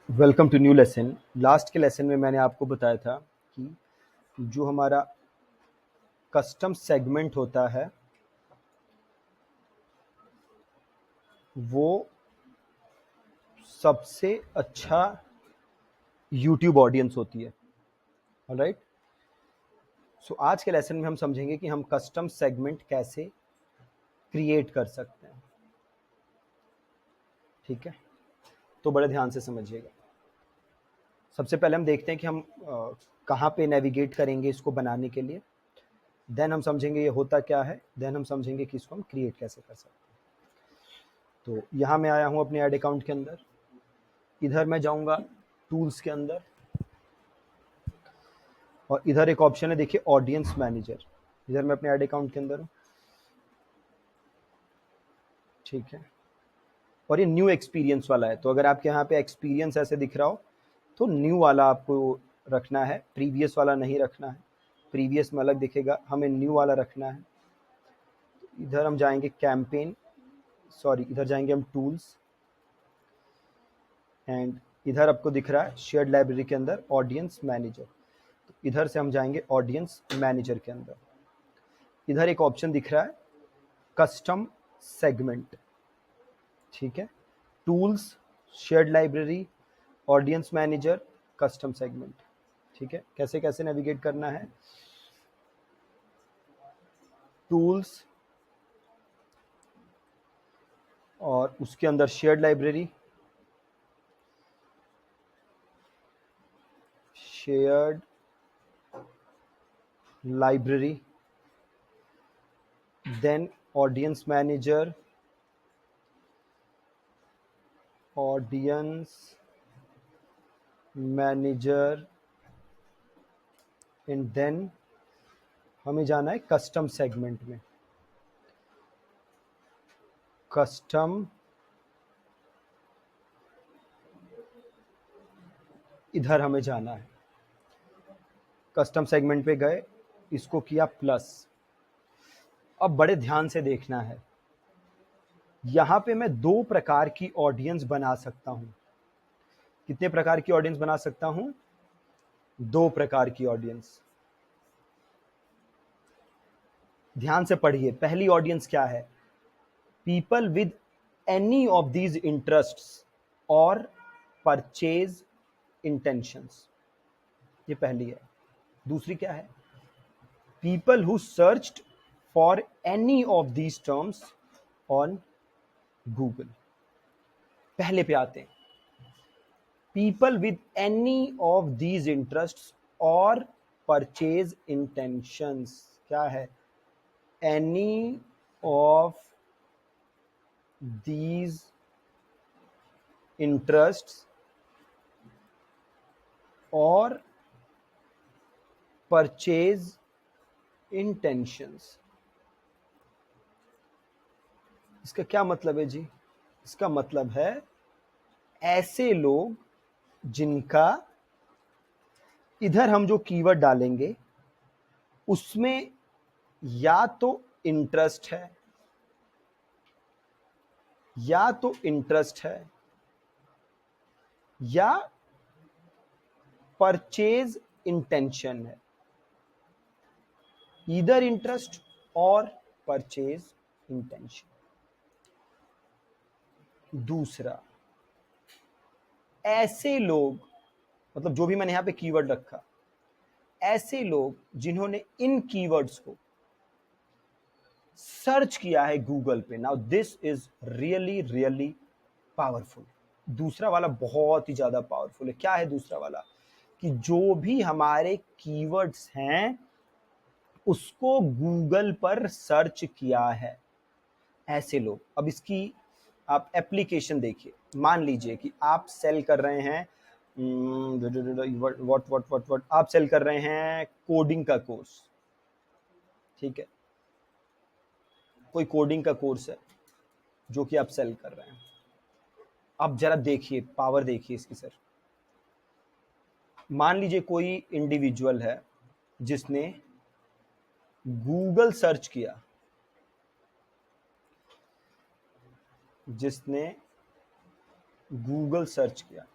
Welcome to new lesson. Last के lesson में मैंने आपको बताया था कि जो हमारा कस्टम सेगमेंट होता है वो सबसे अच्छा यूट्यूब ऑडियंस होती है। ऑलराइट, सो आज के लेसन में हम समझेंगे कि हम कस्टम सेगमेंट कैसे क्रिएट कर सकते हैं। ठीक है, तो बड़े ध्यान से समझिएगा। सबसे पहले हम देखते हैं कि हम कहाँ पे नेविगेट करेंगे इसको बनाने के लिए। देन हम समझेंगे ये होता क्या है। देन हम समझेंगे कि इसको हम क्रिएट कैसे कर सकते हैं। तो यहाँ मैं आया हूँ अपने ऐड अकाउंट के अंदर। इधर मैं जाऊंगा टूल्स के अंदर और इधर एक ऑप्शन है, देखिए ऑडियंस मैनेजर। इधर मैं अपने ऐड अकाउंट के अंदर हूँ। ठीक है, और ये न्यू एक्सपीरियंस वाला है, तो अगर आपके यहाँ पे एक्सपीरियंस ऐसे दिख रहा हो तो न्यू वाला आपको रखना है, प्रीवियस वाला नहीं रखना है। प्रीवियस में अलग दिखेगा, हमें न्यू वाला रखना है। इधर हम जाएंगे कैंपेन, सॉरी इधर जाएंगे हम टूल्स, एंड इधर आपको दिख रहा है शेयर्ड लाइब्रेरी के अंदर ऑडियंस मैनेजर। तो इधर से हम जाएंगे ऑडियंस मैनेजर के अंदर। इधर एक ऑप्शन दिख रहा है कस्टम सेगमेंट। ठीक है, tools, shared library, audience manager, custom segment. ठीक है, कैसे कैसे नेविगेट करना है। टूल्स और उसके अंदर shared library, shared library, then audience manager, audience manager, and then हमें जाना है कस्टम सेगमेंट में। कस्टम, इधर हमें जाना है। कस्टम सेगमेंट पे गए, इसको किया प्लस। अब बड़े ध्यान से देखना है, यहां पे मैं दो प्रकार की ऑडियंस बना सकता हूं। कितने प्रकार की ऑडियंस बना सकता हूं? दो प्रकार की ऑडियंस। ध्यान से पढ़िए, पहली ऑडियंस क्या है? People with any of these interests और परचेज इंटेंशंस, ये पहली है। दूसरी क्या है? People who searched for any of these terms on Google. पहले पे आते हैं, people with any of these interests और परचेज इंटेंशंस। क्या है? एनी ऑफ दीज इंटरेस्ट्स और परचेज इंटेंशंस। इसका क्या मतलब है जी? इसका मतलब है ऐसे लोग जिनका, इधर हम जो कीवर्ड डालेंगे उसमें या तो इंटरेस्ट है, या तो इंटरेस्ट है या परचेज इंटेंशन है। ईदर इंटरेस्ट और परचेज इंटेंशन। दूसरा, ऐसे लोग, मतलब जो भी मैंने यहां पे कीवर्ड रखा, ऐसे लोग जिन्होंने इन कीवर्ड्स को सर्च किया है गूगल पे। Now this is really really powerful. दूसरा वाला बहुत ही ज्यादा पावरफुल है। क्या है दूसरा वाला? कि जो भी हमारे कीवर्ड्स हैं उसको गूगल पर सर्च किया है, ऐसे लोग। अब इसकी आप एप्लीकेशन देखिए। मान लीजिए कि आप सेल कर रहे हैं व्हाट आप सेल कर रहे हैं कोडिंग का कोर्स। ठीक है, कोई कोडिंग का कोर्स है जो कि आप सेल कर रहे हैं। अब जरा देखिए, पावर देखिए इसकी सर। मान लीजिए कोई इंडिविजुअल है जिसने गूगल सर्च किया, जिसने गूगल सर्च किया,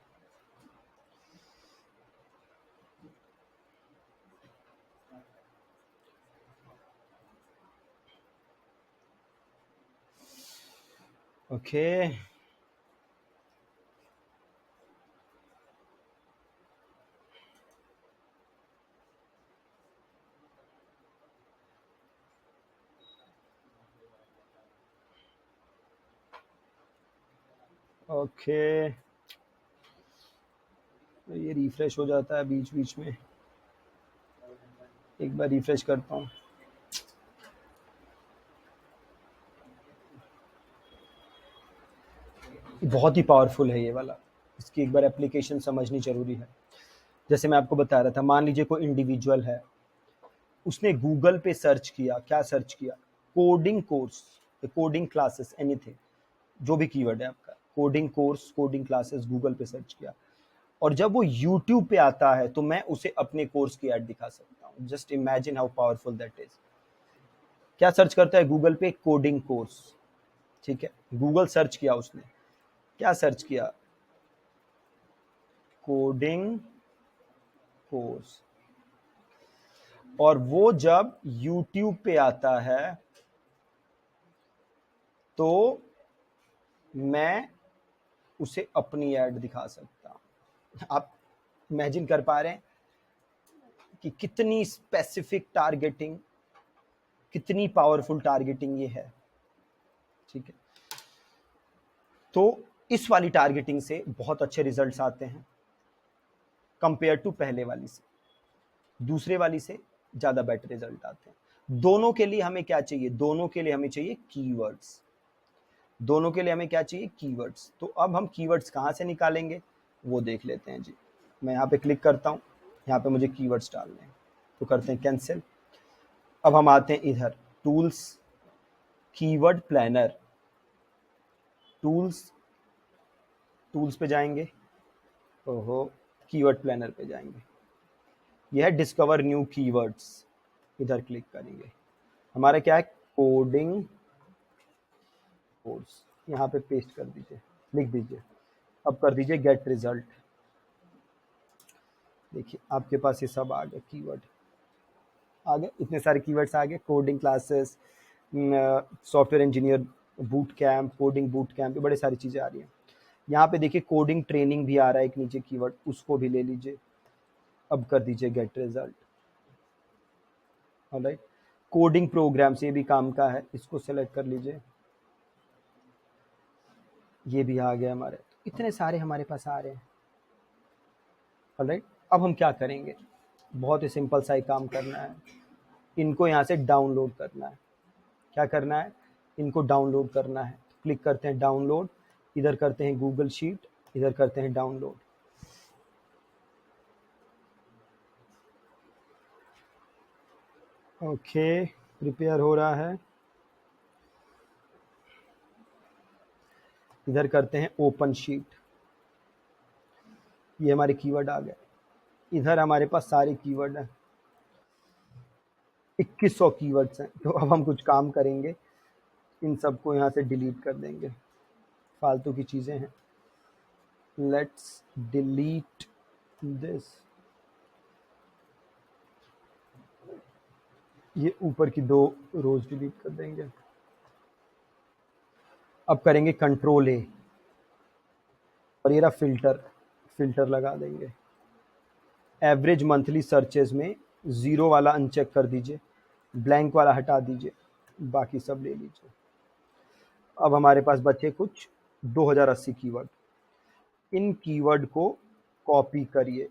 ओके, ओके, ये रिफ्रेश हो जाता है बीच बीच में, एक बार रिफ्रेश करता हूँ। बहुत ही पावरफुल है ये वाला, इसकी एक बार एप्लीकेशन समझनी जरूरी है। जैसे मैं आपको बता रहा था, मान लीजिए कोई इंडिविजुअल है, उसने गूगल पे सर्च किया, क्या सर्च किया, coding course, coding classes, anything, जो भी कीवर्ड है आपका, coding course, coding classes, Google पे सर्च किया, और जब वो यूट्यूब पे आता है तो मैं उसे अपने कोर्स की ऐड दिखा सकता हूँ। Just imagine how powerful that is. क्या सर्च करता है गूगल पे? कोडिंग कोर्स, ठीक है, गूगल सर्च किया उसने, क्या सर्च किया? कोडिंग कोर्स, और वो जब यूट्यूब पे आता है तो मैं उसे अपनी ऐड दिखा सकता हूं। आप इमेजिन कर पा रहे हैं कि कितनी स्पेसिफिक टारगेटिंग, कितनी पावरफुल टारगेटिंग ये है, ठीक है। तो इस वाली टारगेटिंग से बहुत अच्छे रिजल्ट्स आते हैं कंपेयर टू पहले वाली से, दूसरे वाली से ज्यादा बेटर रिजल्ट आते हैं। दोनों के लिए हमें क्या चाहिए? दोनों के लिए हमें चाहिए कीवर्ड्स। दोनों के लिए हमें क्या चाहिए? कीवर्ड्स। तो अब हम कीवर्ड्स कहाँ से निकालेंगे वो देख लेते हैं जी। मैं यहाँ पे क्लिक करता हूँ, यहाँ पे मुझे कीवर्ड्स डालने हैं, तो करते हैं कैंसिल। अब हम आते हैं इधर tools, keyword planner, tools, tools पे जाएंगे, ओहो, कीवर्ड प्लानर पे जाएंगे, यह है डिस्कवर न्यू कीवर्ड्स, इधर क्लिक करेंगे। हमारा क्या है? कोडिंग कोर्स, यहाँ पे पेस्ट कर दीजिए, लिख दीजिए, अब कर दीजिए गेट रिजल्ट। देखिए आपके पास ये सब आ गए कीवर्ड, आ गए, इतने सारे कीवर्ड्स आ गए, coding classes, software engineer boot camp, coding boot camp, ये बड़े सारी चीज़ें आ रही हैं। यहाँ पे देखिए कोडिंग ट्रेनिंग भी आ रहा है एक नीचे कीवर्ड, उसको भी ले लीजिए, अब कर दीजिए get result. Alright, coding programs, ये भी काम का है, इसको सेलेक्ट कर लीजिए, ये भी आ गया हमारे, इतने सारे हमारे पास आ रहे हैं। ऑलराइट, अब हम क्या करेंगे? बहुत ही सिंपल सा ही काम करना है, इनको यहाँ से डाउनलोड करना है। क्या करना है? इनको डाउनलोड करना है। क्लिक करते हैं डाउनलोड, इधर करते हैं गूगल शीट, इधर करते हैं डाउनलोड। ओके, प्रिपेयर हो रहा है, इधर करते हैं ओपन शीट, ये हमारे कीवर्ड आ गए, इधर हमारे पास सारे कीवर्ड हैं, 2100 कीवर्ड्स हैं। तो अब हम कुछ काम करेंगे, इन सबको यहाँ से डिलीट कर देंगे, फालतू की चीज़ें हैं। लेट्स डिलीट दिस, ये ऊपर की 2 रोज डिलीट कर देंगे। अब करेंगे कंट्रोल ए, और ये रहा फिल्टर, फिल्टर लगा देंगे। एवरेज मंथली सर्चेज में 0 वाला अनचेक कर दीजिए, ब्लैंक वाला हटा दीजिए, बाकी सब ले लीजिए। अब हमारे पास बचे कुछ 2080 कीवर्ड, इन कीवर्ड को कॉपी करिए,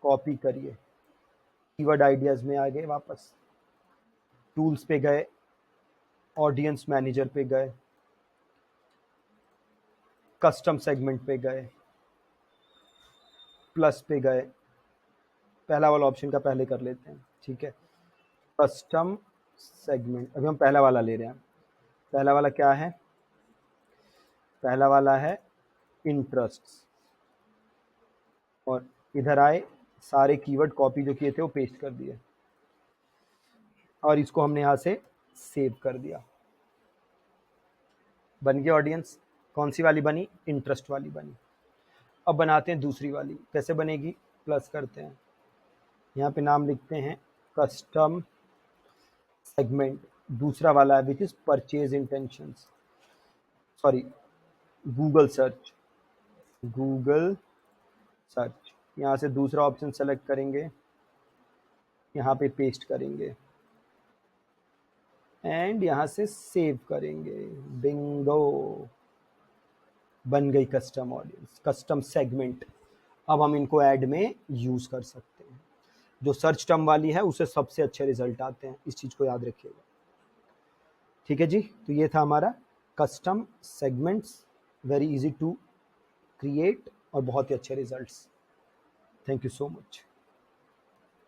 कॉपी करिए, कीवर्ड आइडियाज में आ गए वापस, टूल्स पे गए, ऑडियंस मैनेजर पे गए, कस्टम सेगमेंट पे गए, प्लस पे गए, पहला वाला ऑप्शन का पहले कर लेते हैं, ठीक है, कस्टम सेगमेंट, अभी हम पहला वाला ले रहे हैं। पहला वाला क्या है? पहला वाला है इंटरेस्ट, और इधर आए, सारे कीवर्ड कॉपी जो किए थे वो पेस्ट कर दिए, और इसको हमने यहाँ से सेव कर दिया, बन गया ऑडियंस। कौन सी वाली बनी? इंटरेस्ट वाली बनी। अब बनाते हैं दूसरी वाली, कैसे बनेगी? प्लस करते हैं, यहाँ पे नाम लिखते हैं कस्टम सेगमेंट, दूसरा वाला है which is purchase intentions, sorry, Google search, Google search, यहाँ से दूसरा ऑप्शन सेलेक्ट करेंगे, यहाँ पे पेस्ट करेंगे एंड यहाँ से सेव करेंगे। बिंगो, बन गई कस्टम ऑडियंस, कस्टम सेगमेंट। अब हम इनको ऐड में यूज कर सकते हैं। जो सर्च टर्म वाली है उसे सबसे अच्छे रिजल्ट आते हैं, इस चीज को याद रखिएगा। ठीक है जी, तो ये था हमारा custom segments, very easy to create और बहुत ही अच्छे results. Thank you so much.